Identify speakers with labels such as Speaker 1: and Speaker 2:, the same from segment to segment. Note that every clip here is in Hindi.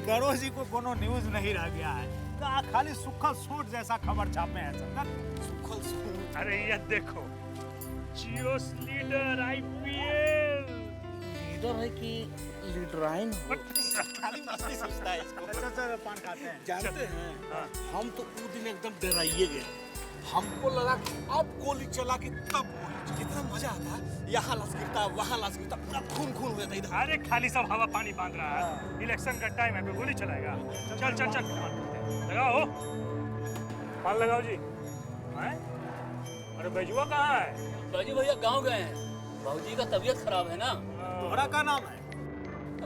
Speaker 1: गणों जी को कोनो न्यूज नहीं रह गया है। कहा खाली सुखल सूट जैसा खबर छापे हैं सर। सुखल सूट। अरे ये देखो, जियोस लीडर आईपीएल
Speaker 2: लीडर है कि लीडराइन हो?
Speaker 1: खाली मस्ती सोचता है इसको। अच्छा पान खाते हैं।
Speaker 2: जानते हैं हम तो उस दिन एकदम डराइए गए। हमको लगा कि अब गोली चला के तब गोली चला।
Speaker 3: कितना मजा आता है, यहाँ लाश गिरता वहाँ लाश गिरता, पूरा खून खून हो जाता इधर।
Speaker 1: अरे खाली सब हवा पानी बांध रहा है। इलेक्शन का टाइम है, गोली चलाएगा। चल चल चल लगाओ, पान लगाओ जी। अरे बैजुआ कहाँ है?
Speaker 4: बाजी भैया गांव गए हैं। बाबूजी का तबीयत खराब है ना।
Speaker 1: तोहरा का नाम है?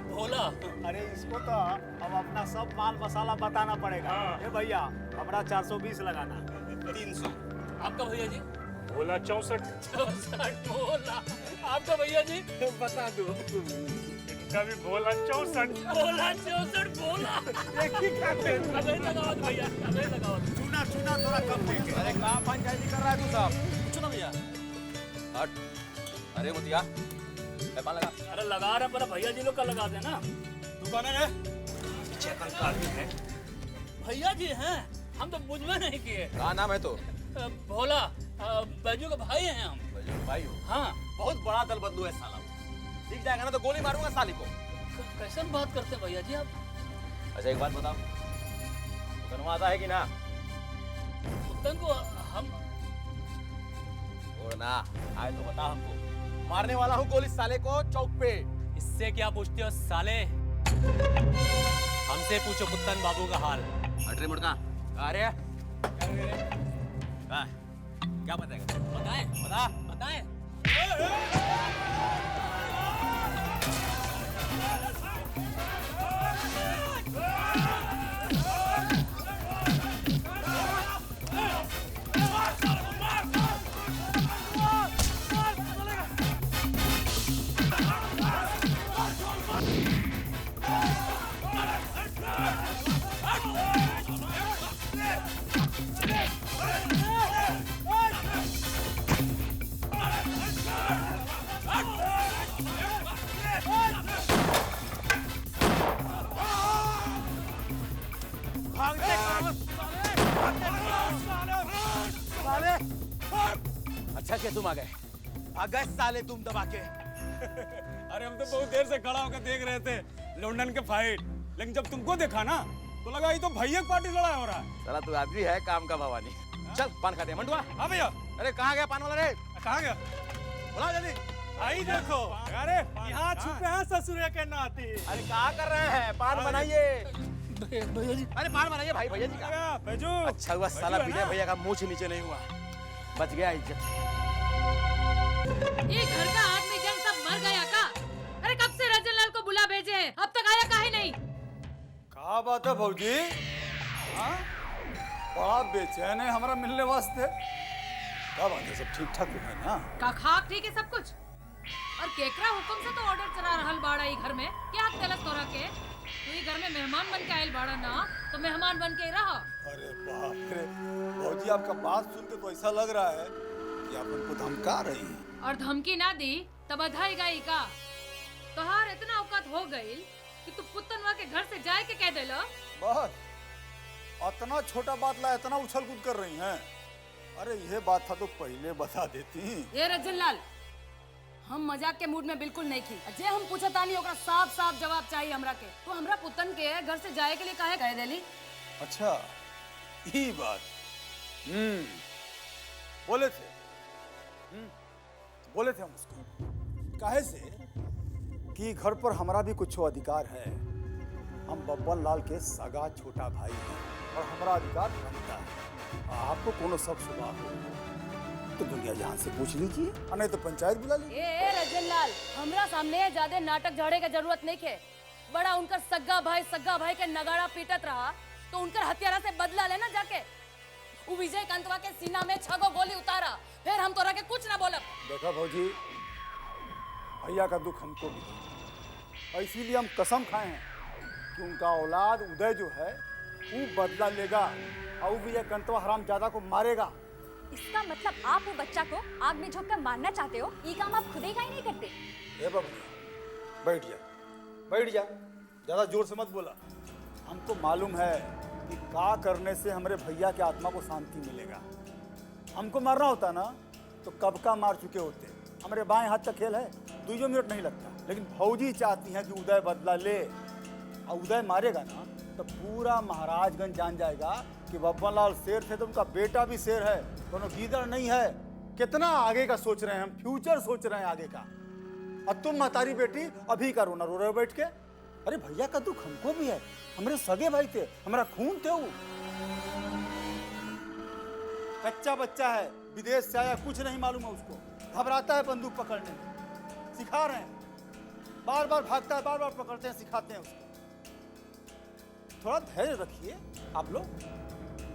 Speaker 4: भोला।
Speaker 1: अरे इसको तो अब अपना सब माल मसाला बताना पड़ेगा। ये भैया हमारा 420 लगाना।
Speaker 3: 300।
Speaker 4: आपका भैया जी?
Speaker 1: भोला 64।
Speaker 4: 64 भोला। आपका भैया जी?
Speaker 2: बता दो।
Speaker 1: कभी भोला 64।
Speaker 4: भोला 64 भोला।
Speaker 1: एक ही खाते हैं।
Speaker 4: अबे लगाओ भैया, अबे लगाओ।
Speaker 1: चुना चुना थोड़ा कम देंगे।
Speaker 3: अरे कहाँ पंचायती कर रहा है तू साहब? पूछो ना भैया। हट। अरे मुतिया, पान लगा।
Speaker 4: अरे लगा रहे पर भैया जी लोग का लगा देना।
Speaker 3: तू कौन है?
Speaker 1: पीछे कंकाल भी है।
Speaker 4: भैया जी हैं, हम तो बुझवे नहीं किए।
Speaker 3: कहाँ नाम है तो?
Speaker 4: भोला, बैजू के भाई हैं हम।
Speaker 3: भाई हो?
Speaker 4: हाँ।
Speaker 3: बहुत बड़ा दल बंधु है साला। दिख जाएगा ना तो गोली मारूंगा साली को।
Speaker 4: कैसे बात करते हैं भैया जी आप?
Speaker 3: अच्छा एक बात बताओ, धनवा आता है कि ना?
Speaker 4: कुत्तन को हम
Speaker 3: और ना आए तो बता हमको। मारने वाला हूँ गोली साले को चौक पे।
Speaker 5: इससे क्या पूछते हो साले? हमसे पूछो कुत्तन बाबू का हाल।
Speaker 3: अरे मुड़का अरे क्या बताएगा?
Speaker 4: बताएं,
Speaker 3: बता।
Speaker 4: बताएं।
Speaker 3: अच्छा क्या तुम आ गए? आ गए साले तुम दबा के।
Speaker 2: अरे हम तो बहुत देर से खड़ा होकर देख रहे थे लंदन के फाइट, लेकिन जब तुमको देखा ना तो लगा ये तो भैया की पार्टी लड़ाई हो रहा है।
Speaker 3: साला तू आदमी है काम का भवानी। चल पान खाते हैं मंडुआ।
Speaker 2: हाँ भैया।
Speaker 3: अरे कहाँ गया पान वाला रे?
Speaker 2: कहाँ गया?
Speaker 3: बुलाओ जल्दी।
Speaker 2: आई देखो, अरे यहाँ छुपे हैं ससुरे के नाती।
Speaker 3: अरे कहाँ कर रहे हैं? पान बनाइए।
Speaker 4: भैया जी,
Speaker 3: अरे पान बनाइए भाई, भैया जी का।
Speaker 2: बैजू
Speaker 3: अच्छा हुआ साला विनय भैया का मुंह से नीचे नहीं हुआ, बच गया इज्जत।
Speaker 6: ये घर का आदमी जन सब मर गया का? अरे कब से रजन लाल को बुला भेजे हैं, अब तक आया काहे नहीं?
Speaker 7: क्या बात है भौजी? हाँ? बड़ा बेचैन है हमारा मिलने वास्ते। क्या बात है, सब ठीक ठाक तो है ना?
Speaker 6: का खाक ठीक है सब कुछ? और केकरा हुक्म से तो ऑर्डर चला रहल बाड़ा ई घर में, क्या गलत तोरा के? तू ई घर में मेहमान बन के आयल बाड़ा ना, तो मेहमान बन के रहा।
Speaker 7: अरे बाप रे भौजी, आपका बात सुन के तो ऐसा लग रहा है कि आप उनको धमका रही हैं।
Speaker 6: और धमकी ना दी तब बधाई गई का? तोहार इतना औकात हो गई कि तू पुतनवा के घर से जाए के कह देला?
Speaker 7: बस इतना छोटा बात ला इतना उछल कूद कर रही हैं। अरे यह बात था तो पहले बता देती।
Speaker 6: ये रजन लाल, हम मजाक के मूड में बिल्कुल नहीं थी। जे हम पूछतानी ओकरा साफ साफ जवाब चाहिए हमरा के। तो हमरा पुतन के घर से जाए के लिए काहे कह देली?
Speaker 7: अच्छा ये बात। बोले थे बोले थे हम उसको, काहे से कि घर पर हमारा भी कुछ अधिकार है। हम बब्बन लाल के सगा छोटा भाई हैं और हमारा अधिकार बनता है। आपको कोनो सब सुबह हो तो दुनिया जहां से पूछ लीजिए, नहीं तो पंचायत बुला लीजिए।
Speaker 6: ए रजन लाल, हमरा सामने ज्यादा नाटक झाड़े की जरूरत नहीं है। बड़ा उनकर सग्गा भाई के नगाड़ा पीटत रहा तो उनकर हत्यारा से बदला लेना जाके। वो विजय कंतवा के सीना में 6 गो गोली उतारा, फिर हम तोरा के कुछ ना बोलब।
Speaker 7: देखा भौजी, भैया का दुख हमको भी है और इसीलिए हम कसम खाए हैं कि उनका औलाद उदय जो है वो बदला लेगा और वो विजय कंतवा हरामजादा को मारेगा।
Speaker 8: इसका मतलब आप वो बच्चा को आग में झोंक कर मारना चाहते हो? ये काम आप खुद ही नहीं करते।
Speaker 7: ए बाबू बैठ जा, ज्यादा जोर से मत बोला। हमको मालूम है कि का करने से हमारे भैया के आत्मा को शांति मिलेगा। हमको मारना होता ना तो कब का मार चुके होते। हमारे बाएं हाथ का खेल है, 2 मिनट नहीं लगता। लेकिन भौजी चाहती हैं कि उदय बदला ले, और उदय मारेगा ना तो पूरा महाराजगंज जान जाएगा कि बब्बन लाल शेर थे तो उनका बेटा भी शेर है, दोनों गीदड़ नहीं है। कितना आगे का सोच रहे हैं हम, फ्यूचर सोच रहे हैं आगे का। और तुम महतारी बेटी अभी का रोना रो रहे हो बैठ के। अरे भैया का दुख हमको भी है, हमारे सगे भाई थे, हमारा खून थे वो। कच्चा बच्चा है, विदेश से आया, कुछ नहीं मालूम है उसको, घबराता है बंदूक पकड़ने में। सिखा रहे हैं, बार बार भागता है, बार बार पकड़ते हैं, सिखाते हैं उसको। थोड़ा धैर्य रखिए आप लोग।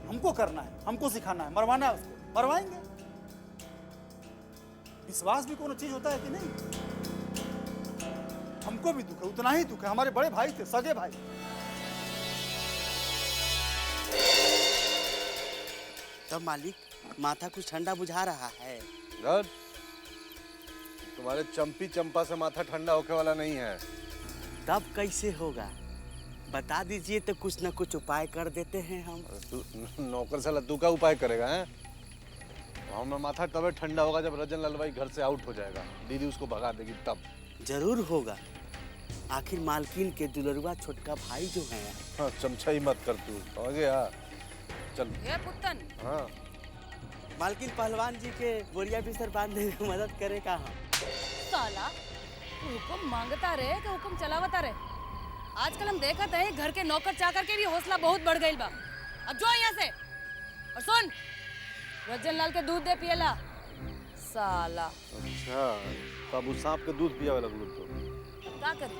Speaker 7: हमको करना है, हमको सिखाना है, मरवाना है उसको, मरवाएंगे। विश्वास भी कोनो चीज होता है कि नहीं? हमको भी दुख है, उतना ही दुख है। हमारे बड़े भाई थे, सगे भाई।
Speaker 9: तब मालिक, माथा कुछ ठंडा बुझा रहा है।
Speaker 10: घर तुम्हारे चंपी चंपा से माथा ठंडा होके वाला नहीं है।
Speaker 9: तब कैसे होगा? बता दीजिए तो कुछ न कुछ उपाय कर देते हैं हम।
Speaker 10: तू नौकर साला तू का उपाय करेगा हैं? हमारा माथा तब ठंडा होगा जब रजन लाल भाई घर से आउट हो जाएगा, दीदी उसको भगा देगी तब।
Speaker 9: जरूर होगा, आखिर मालकिन के दुलरुआ छोटका भाई जो है।
Speaker 10: हाँ, चमचा ही मत कर तू, समझ गया? चल।
Speaker 6: ये पुत्तन,
Speaker 10: हाँ
Speaker 9: मालकिन पहलवान जी के बोरिया बिस्तर बांधने में मदद करे का हम।
Speaker 6: साला हुक्म मांगता रहे कि हुक्म चलावता रहे। आजकल हम देखते हैं घर के नौकर चाकर के भी हौसला बहुत बढ़ गई बा। अब जो यहाँ से, और सुन, रजन लाल के दूध दे पियला साला।
Speaker 10: अच्छा, तो अब उस सांप के दूध पिया लगलू तो
Speaker 6: क्या करी?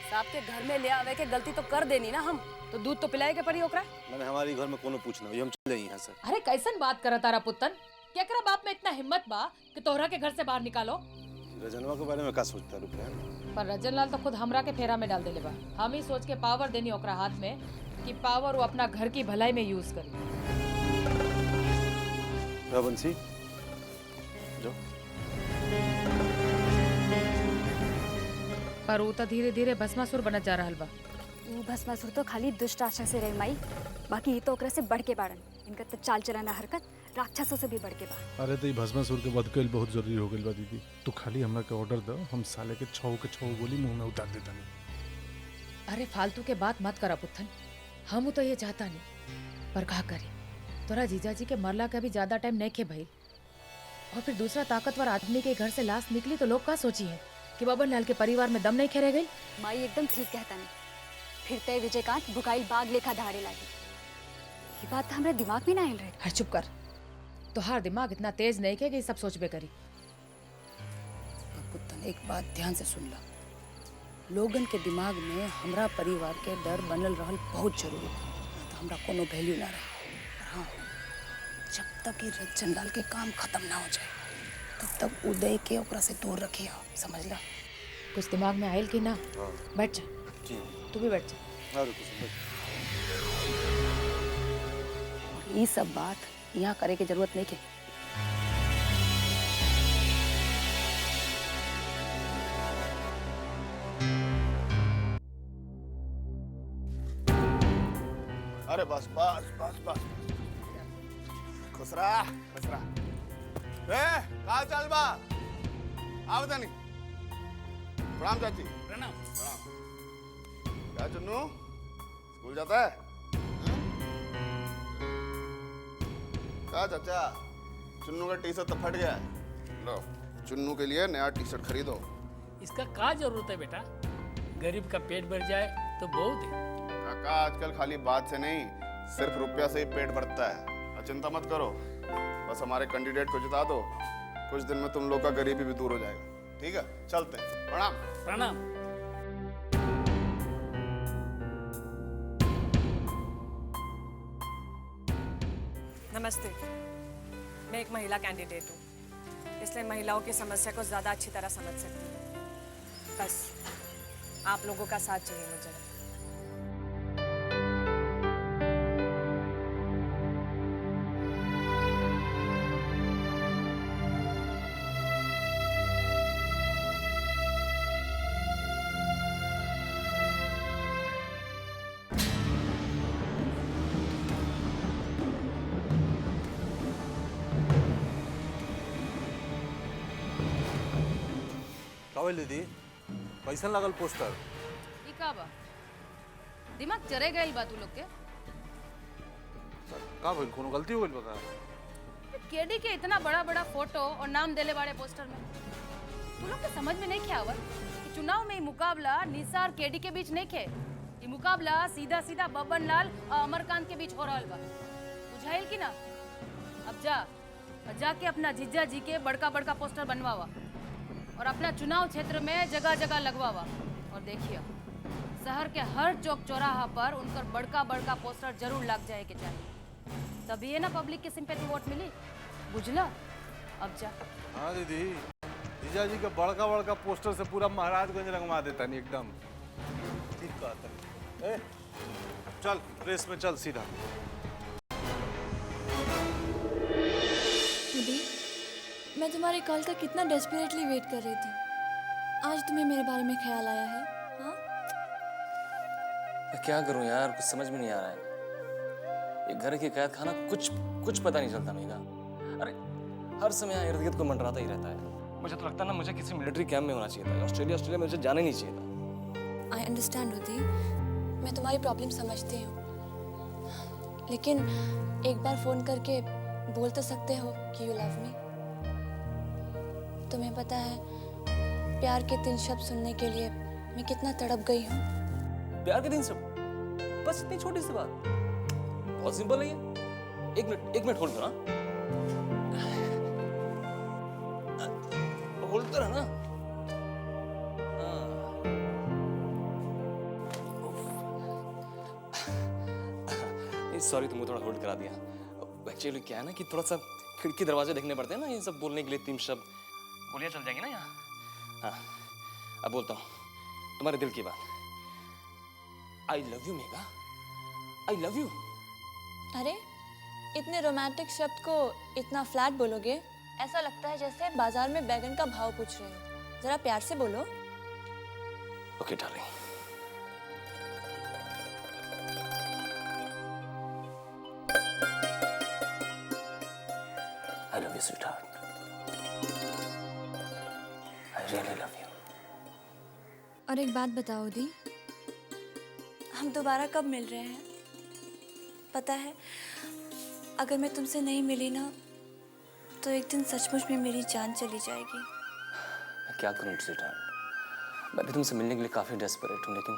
Speaker 6: सांप के घर में ले आवे के गलती तो कर देनी ना हम, तो दूध तो पिलाए के पड़ी ओकरा।
Speaker 10: मैंने हमारी घर में कोनो पूछना हम चले यहाँ से।
Speaker 6: अरे कैसन बात करा तारा पुत्तन? केकरा बाप में इतना हिम्मत बा कि तोहरा के घर से बाहर निकालो?
Speaker 10: रजनवा के बारे में क्या सोचता रुपया?
Speaker 6: पर रजन लाल तो खुद हमरा के फेरा में डाल देले बा। हम ही सोच के पावर देनी ओकरा हाथ में कि पावर वो अपना घर की भलाई में यूज करी।
Speaker 10: बंसी जो
Speaker 6: पर वो तो धीरे धीरे भस्मासुर बनत जा रहल बा।
Speaker 8: वो भस्मासुर तो खाली दुष्ट आशा से रही माई, बाकी ये तो ओकरा से बढ़ के बाड़न। इनका तो चाल चलाना हरकत राक्षसों से भी बढ़ के बा।
Speaker 11: अरे तो ये भस्मासुर के वध कईल बहुत जरूरी हो गई बा दीदी। तू खाली हमरा के ऑर्डर दो, हम साले के 6 गोली मुंह में उतार देता नहीं।
Speaker 6: अरे फालतू के बात मत करा पुत्तन, हम तो ये चाहता नहीं, पर का करी? तोरा जीजाजी के मरला का भी ज्यादा टाइम नहीं खे भाई। और फिर दूसरा ताकतवर आदमी के घर से लाश निकली तो लोग का सोची है कि बबन लाल के परिवार में दम नहीं खेरे गई।
Speaker 8: माई एकदम ठीक कहता नहीं। फिर तय विजयकांत भुकाइल बाग लेखा धारे लागी। ये बात तो हमारे दिमाग में ना आयल रहे।
Speaker 6: अरे चुप कर, तोहार दिमाग इतना तेज नहीं है कि सब सोचबे करी। पुत्तन एक बात ध्यान से सुन ला, लोगन के दिमाग में हमरा परिवार के डर बनल रहल बहुत जरूरी है, तो हमरा कोनो वैल्यू ना रहे। हाँ, जब तक ये रजन लाल के काम खत्म ना हो जाए तब तक उदय के ओकरा से दूर रखिए, समझ ला? कुछ दिमाग में आयल कि ना? बैठ जा, तू भी बैठ जा। ये सब बात यहाँ करे की जरूरत नहीं है।
Speaker 7: अरे बस बस बस बस, खुश रहा, खुश रहा। कहाँ चल बा? आओ तनी। प्रणाम चाची।
Speaker 4: प्रणाम।
Speaker 7: क्या चुन्नू, स्कूल जाता है? क्या चाचा, चुन्नू का टी शर्ट तो फट गया है। लो, चुन्नू के लिए नया टी शर्ट खरीदो।
Speaker 4: इसका क्या जरूरत है बेटा? गरीब का पेट भर जाए तो बहुत है।
Speaker 7: काका आजकल खाली बात से नहीं, सिर्फ रुपया से ही पेट भरता है। और चिंता मत करो, बस हमारे कैंडिडेट को जिता दो, कुछ दिन में तुम लोग का गरीबी भी दूर हो जाएगा। ठीक है, चलते हैं। प्रणाम।
Speaker 4: प्रणाम।
Speaker 12: नमस्ते, मैं एक महिला कैंडिडेट हूँ, इसलिए महिलाओं की समस्या को ज़्यादा अच्छी तरह समझ सकती हूँ। बस आप लोगों का साथ चाहिए मुझे।
Speaker 10: कावे दीदी कैसन लागल पोस्टर?
Speaker 6: ई का बा? दिमाग चरे गइल बा तू लोग के?
Speaker 10: का भइल, कोनो गलती हो गइल बा का?
Speaker 6: केडी के इतना बड़ा बड़ा फोटो और नाम देले बाड़े पोस्टर में, तू लोग के समझ में नहीं खे आवत कि चुनाव में ई मुकाबला निसार केडी के बीच नहीं खे, ई मुकाबला सीधा सीधा बब्बन लाल और अमरकांत के बीच हो रहल बा। बुझाइल कि ना? अब जाके अपना जीजा जी के बड़का बड़का पोस्टर बनवावा और अपना चुनाव क्षेत्र में जगह जगह लगवावा, और देखिए शहर के हर चौक चौराहा पर उनकर बड़का बड़का पोस्टर जरूर लग जाए के चाहिए, तभी ना पब्लिक के सिंपैथी वोट मिली। बुझला? अब जा।
Speaker 10: हाँ दीदी, जीजा जी का बड़का बड़का पोस्टर से पूरा महाराजगंज रंगवा देता नहीं एकदम। ठीक कहता है। चल रेस में चल सीधा।
Speaker 13: दीदी, मैं तुम्हारे कॉल का कितना डेस्परेटली वेट कर रही थी, आज तुम्हें मेरे बारे में ख्याल आया है? हाँ?
Speaker 3: मैं क्या करूं यार, कुछ समझ में नहीं आ रहा है। ये घर की कैद खाना कुछ पता नहीं चलता मेगा। अरे हर समय यहाँ इर्द गिर्द को मंडराता ही रहता है। मुझे तो लगता है ना, मुझे किसी मिलिट्री कैंप में होना चाहिए था। ऑस्ट्रेलिया में मुझे जाना नहीं चाहिए था।
Speaker 13: आई अंडरस्टैंड होती, मैं तुम्हारी प्रॉब्लम समझती हूँ, लेकिन एक बार फ़ोन करके बोल तो सकते हो कि यू लव मी। तुम्हें पता है प्यार के 3 शब्द सुनने के लिए मैं कितना तड़प गई हूँ।
Speaker 3: प्यार के 3 शब्द? बस इतनी छोटी सी बात, बहुत सिंपल है ये। एक मिनट होल्ड करो ना, होल्ड तो रहना। सॉरी तुमको थोड़ा होल्ड करा दिया। एक्चुअली क्या है ना कि थोड़ा सा खिड़की दरवाजे देखने पड़ते हैं ना, ये सब बोलने के लिए 3 शब्द गोलियां चल जाएंगी ना यहाँ। हाँ अब बोलता हूँ तुम्हारे दिल की बात। I love you mega, I love you.
Speaker 13: अरे इतने रोमांटिक शब्द को इतना फ्लैट बोलोगे? ऐसा लगता है जैसे बाजार में बैगन का भाव पूछ रहे हो। जरा प्यार से बोलो।
Speaker 3: Okay darling. I love you, sweetheart. I really love you.
Speaker 13: और एक बात बताओ दी, हम दोबारा कब मिल रहे हैं? पता है अगर मैं तुमसे नहीं मिली ना, तो एक दिन सचमुच में मेरी जान चली जाएगी।
Speaker 3: मैं क्या करूं स्वीटहार्ट, मैं भी तुमसे मिलने के लिए काफ़ी डेस्परेट हूँ, लेकिन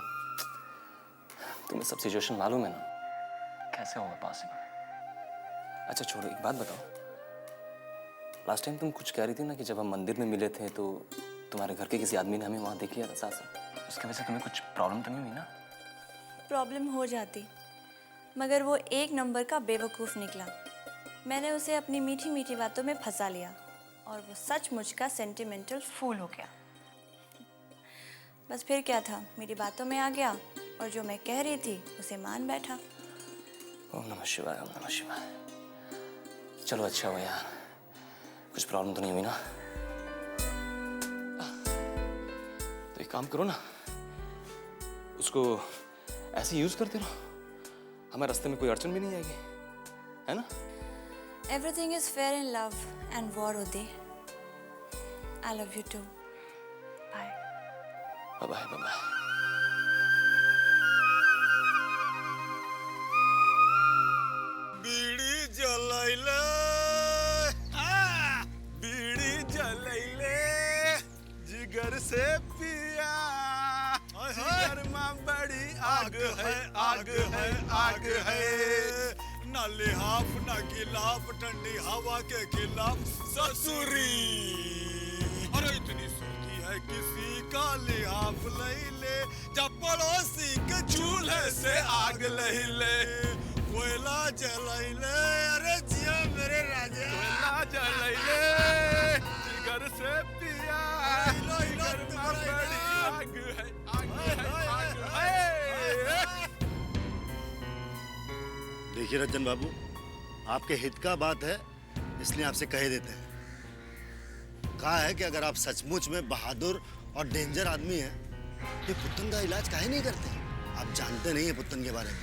Speaker 3: तुम्हें सब सिचुएशन मालूम है ना, कैसे होगा पॉसिबल। अच्छा छोड़ो, एक बात बताओ, लास्ट टाइम तुम कुछ कह रही थी ना कि जब हम मंदिर में मिले थे तो तुम्हारे घर के किसी आदमी ने हमें वहाँ देख लिया था साथ में, उसकी वजह से तुम्हें कुछ प्रॉब्लम तो नहीं हुई ना?
Speaker 13: प्रॉब्लम हो जाती, मगर वो एक नंबर का बेवकूफ़ निकला। मैंने उसे अपनी मीठी मीठी बातों में फंसा लिया और वो सचमुच का सेंटिमेंटल फूल हो गया। बस फिर क्या था, मेरी बातों में आ गया और जो मैं कह रही थी उसे मान बैठा।
Speaker 3: ओम नमः शिवाय, ओम नमः शिवाय। चलो अच्छा हुआ यार, कुछ प्रॉब्लम तो नहीं हुई ना? तो एक काम करो ना, उसको ऐसे यूज करते रहो, हमें रास्ते में कोई अड़चन भी नहीं आएगी, है ना?
Speaker 13: Everything is fair in love and war, Uday. I love you too. Bye.
Speaker 3: Bye bye, bye bye.
Speaker 2: बीड़ी जलाइले, बीड़ी जलाइले, जिगर से पिया, जिगर में बड़ी आग है, आग है, आग है। ना लिहाफ ना गिलाफ, ठंडी हवा के खिलाफ ससुरी। अरे इतनी सूखी है किसी का लिहाफ नहीं ले, जब पड़ोसी के चूल्हे से आग नहीं ले। कोयला जलाइले, अरे जिया मेरे राजा, कोयला जलाइले, जिगर से पिया, जिगर में बड़ी आग है, आग है, आग है।
Speaker 14: देखिए रंजन बाबू, आपके हित का बात है, इसलिए आपसे कह देते हैं। कहा है कि अगर आप सचमुच में बहादुर और डेंजर आदमी हैं, तो पुत्तन का इलाज काहे नहीं करते? आप जानते नहीं है पुत्तन के बारे में,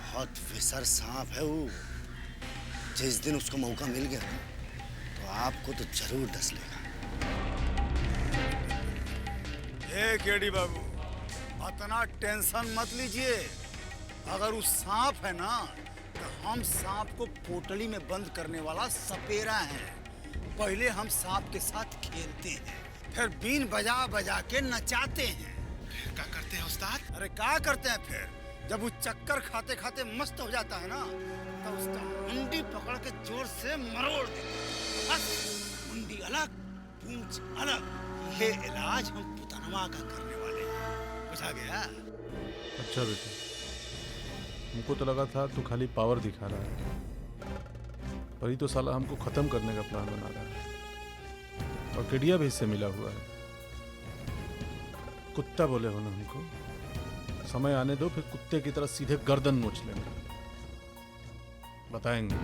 Speaker 14: बहुत विसर सांप है वो। जिस दिन उसको मौका मिल गया ना, तो आपको तो जरूर डस लेगा।
Speaker 7: हे केडी बाबू, इतना टेंशन मत लीजिए। अगर उस सांप है ना, तो हम सांप को पोटली में बंद करने वाला सपेरा है। पहले हम सांप के साथ खेलते हैं, फिर बीन बजा बजा के नचाते हैं। फिर क्या करते हैं उस्ताद? अरे क्या करते हैं फिर? जब वो चक्कर खाते खाते मस्त हो जाता है ना, तो उसका मुंडी पकड़ के जोर से मरोड़ देते हैं। बस मुंडी अलग, पूंछ अलग। ये इलाज हम पुतनवा का करने वाले हैं। बुझा गया?
Speaker 11: अच्छा बेटा, हमको तो लगा था तू खाली पावर दिखा रहा है, पर ये तो साला हमको खत्म करने का प्लान बना रहा है। और केडिया भी इससे मिला हुआ है। कुत्ता बोले हो ना हमको, समय आने दो, फिर कुत्ते की तरह सीधे गर्दन नोच लेंगे। बताएंगे।